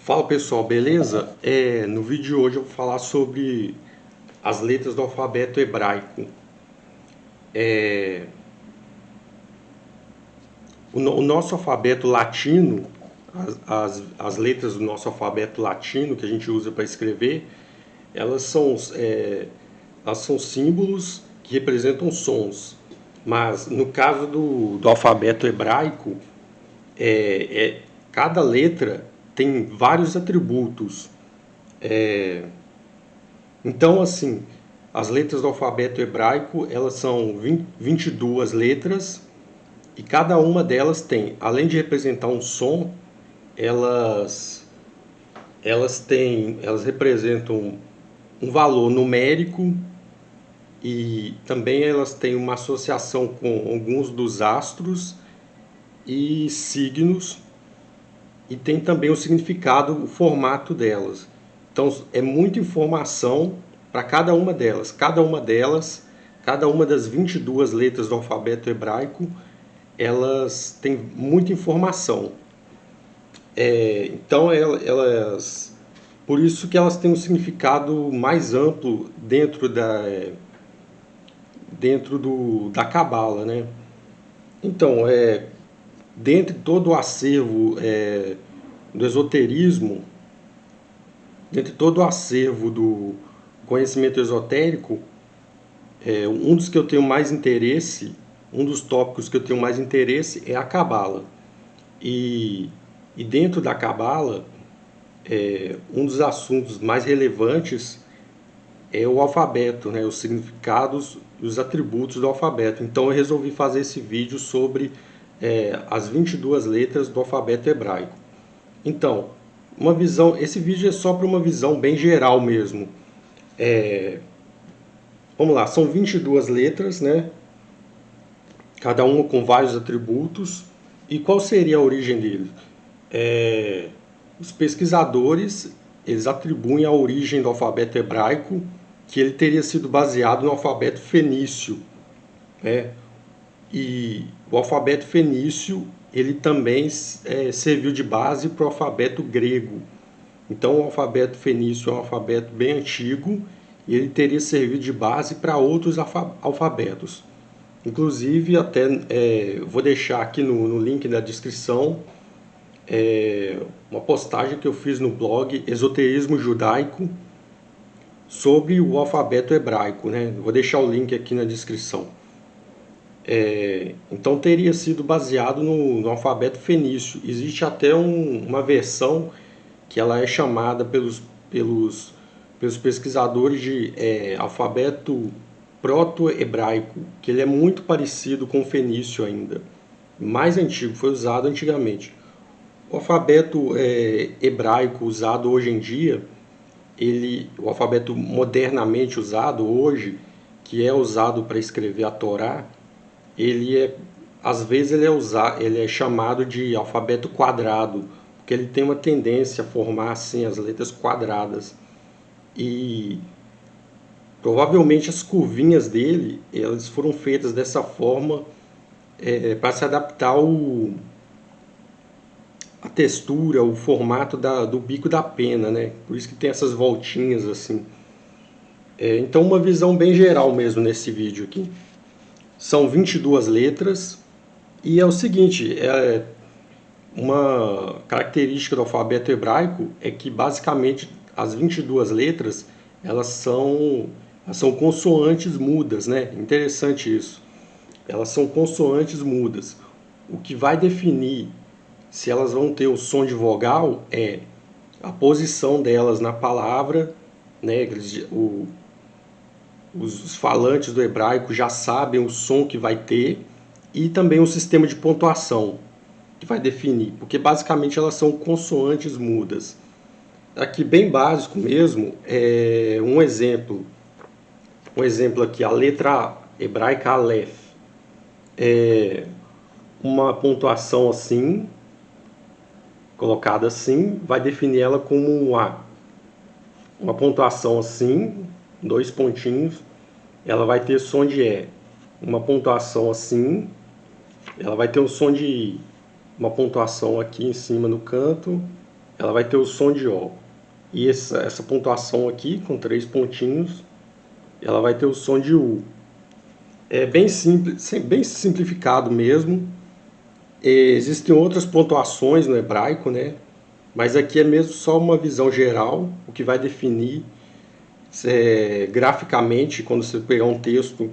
Fala pessoal, beleza? No vídeo de hoje eu vou falar sobre as letras do alfabeto hebraico. O nosso alfabeto latino, as letras do nosso alfabeto latino que a gente usa para escrever, elas são, elas são símbolos que representam sons. Mas no caso do alfabeto hebraico, cada letra tem vários atributos. Então, assim, as letras do alfabeto hebraico, elas são 22 letras e cada uma delas tem, além de representar um som, elas representam um valor numérico e também elas têm uma associação com alguns dos astros e signos e tem também o significado, o formato delas. Então é muita informação para cada uma delas. Cada uma das 22 letras do alfabeto hebraico, elas têm muita informação. Então por isso que elas têm um significado mais amplo da Cabala, né? Então, dentre todo o acervo do esoterismo, dentre todo o acervo do conhecimento esotérico, um dos que eu tenho mais interesse, um dos tópicos que eu tenho mais interesse é a Cabala. E dentro da Cabala, um dos assuntos mais relevantes é o alfabeto, né, os significados e os atributos do alfabeto. Então eu resolvi fazer esse vídeo sobre as 22 letras do alfabeto hebraico. Então, esse vídeo é só para uma visão bem geral mesmo. Vamos lá, são 22 letras, né? Cada uma com vários atributos. E qual seria a origem deles? Os pesquisadores, eles atribuem a origem do alfabeto hebraico que ele teria sido baseado no alfabeto fenício, né? E o alfabeto fenício, ele também serviu de base para o alfabeto grego. Então o alfabeto fenício é um alfabeto bem antigo e ele teria servido de base para outros alfabetos. Inclusive, até vou deixar aqui no link da descrição uma postagem que eu fiz no blog Esoterismo Judaico sobre o alfabeto hebraico, né? Vou deixar o link aqui na descrição. Então teria sido baseado no alfabeto fenício. Existe até uma versão que ela é chamada pelos pesquisadores de alfabeto proto-hebraico, que ele é muito parecido com o fenício ainda, mais antigo, foi usado antigamente. O alfabeto hebraico usado hoje em dia, o alfabeto modernamente usado hoje, que é usado para escrever a Torá, às vezes ele é chamado de alfabeto quadrado, porque ele tem uma tendência a formar assim as letras quadradas. E provavelmente as curvinhas dele, elas foram feitas dessa forma para se adaptar a textura, o formato do bico da pena, né? Por isso que tem essas voltinhas assim. Então uma visão bem geral mesmo nesse vídeo aqui. São 22 letras e é o seguinte, uma característica do alfabeto hebraico é que basicamente as 22 letras elas são consoantes mudas, né? Interessante isso. Elas são consoantes mudas. O que vai definir se elas vão ter o som de vogal é a posição delas na palavra, né? Os falantes do hebraico já sabem o som que vai ter e também o sistema de pontuação que vai definir, porque basicamente elas são consoantes mudas. Aqui bem básico mesmo, um exemplo aqui, a letra hebraica Aleph, uma pontuação assim, colocada assim, vai definir ela como um A. Uma pontuação assim, 2 pontinhos, ela vai ter som de E. Uma pontuação assim, ela vai ter um som de I. Uma pontuação aqui em cima no canto ela vai ter o som de O. E essa pontuação aqui, com 3 pontinhos, ela vai ter o som de U. É bem simples, bem simplificado mesmo. Existem outras pontuações no hebraico, né? Mas aqui é mesmo só uma visão geral, o que vai definir graficamente, quando você pegar um texto,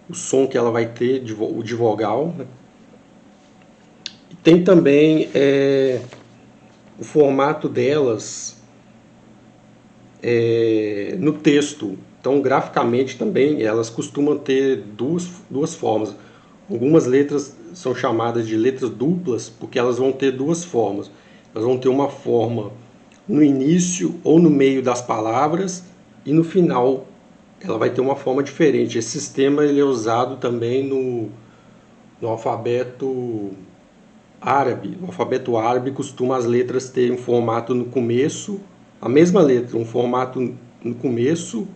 o som que ela vai ter, o de vogal, né? E tem também o formato delas no texto. Então, graficamente também, elas costumam ter duas formas. Algumas letras são chamadas de letras duplas, porque elas vão ter duas formas. Elas vão ter uma forma no início ou no meio das palavras, e no final ela vai ter uma forma diferente. Esse sistema ele é usado também no alfabeto árabe. O alfabeto árabe costuma as letras terem um formato no começo, a mesma letra, um formato no começo,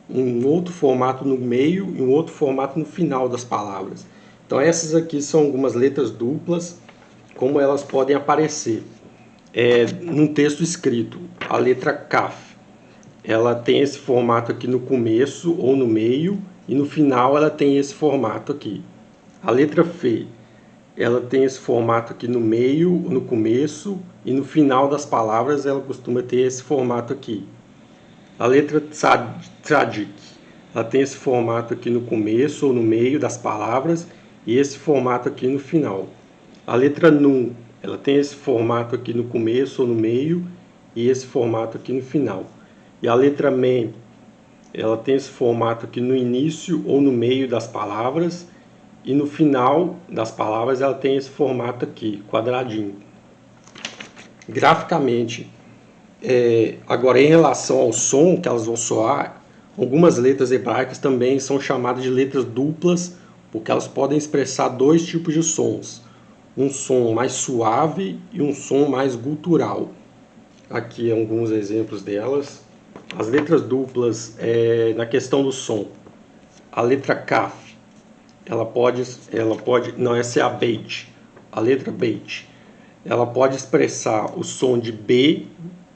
um outro formato no meio e um outro formato no final das palavras. Então essas aqui são algumas letras duplas, como elas podem aparecer num texto escrito. A letra Kaf, ela tem esse formato aqui no começo ou no meio, e no final ela tem esse formato aqui. A letra Fe, ela tem esse formato aqui no meio, no começo, e no final das palavras ela costuma ter esse formato aqui. A letra Tzadik, ela tem esse formato aqui no começo ou no meio das palavras, e esse formato aqui no final. A letra Nun, ela tem esse formato aqui no começo ou no meio, e esse formato aqui no final. E a letra Mem, ela tem esse formato aqui no início ou no meio das palavras, e no final das palavras ela tem esse formato aqui, quadradinho. Graficamente, agora em relação ao som que elas vão soar, algumas letras hebraicas também são chamadas de letras duplas, porque elas podem expressar dois tipos de sons. Um som mais suave e um som mais gutural. Aqui alguns exemplos delas. As letras duplas, na questão do som, a letra Kaf, ela pode, não, essa é a Beit, a letra Beit, ela pode expressar o som de B,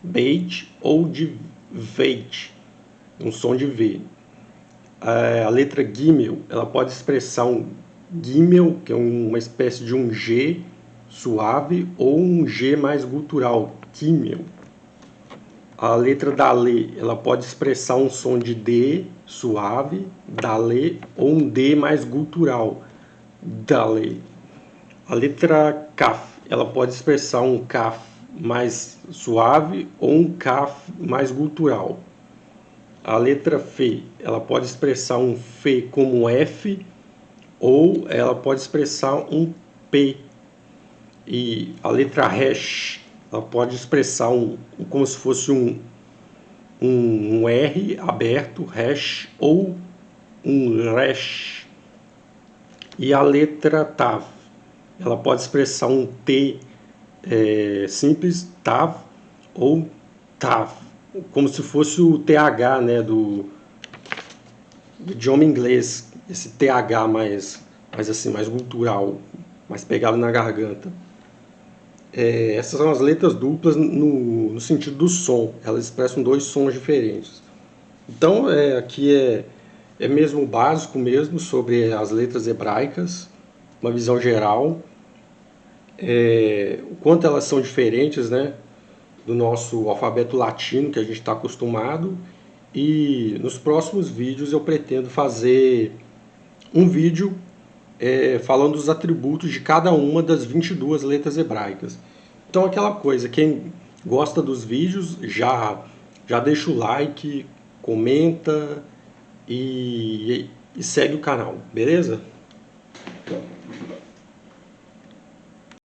Beit, ou de Veit, um som de V. A letra Gimel, ela pode expressar um Gimel, que é uma espécie de um G suave, ou um G mais gutural, Gimel. A letra Dalê, ela pode expressar um som de D suave, Dalê, ou um D mais gutural, Dalê. A letra Kaf, ela pode expressar um Kaf mais suave ou um Kaf mais gutural. A letra Fe, ela pode expressar um Fe como F, ou ela pode expressar um P. E a letra Resh, ela pode expressar como se fosse um R aberto, Resh, ou um Resh. E a letra Tav, ela pode expressar um T simples, Tav, ou Tav, como se fosse o TH, né, do idioma inglês, esse TH mais assim, mais gutural, mais pegado na garganta. Essas são as letras duplas no sentido do som, elas expressam dois sons diferentes. Então aqui é mesmo o básico mesmo sobre as letras hebraicas, uma visão geral, o quanto elas são diferentes, né, do nosso alfabeto latino que a gente está acostumado. E nos próximos vídeos eu pretendo fazer um vídeo falando dos atributos de cada uma das 22 letras hebraicas. Então aquela coisa, quem gosta dos vídeos já deixa o like, comenta e segue o canal, beleza?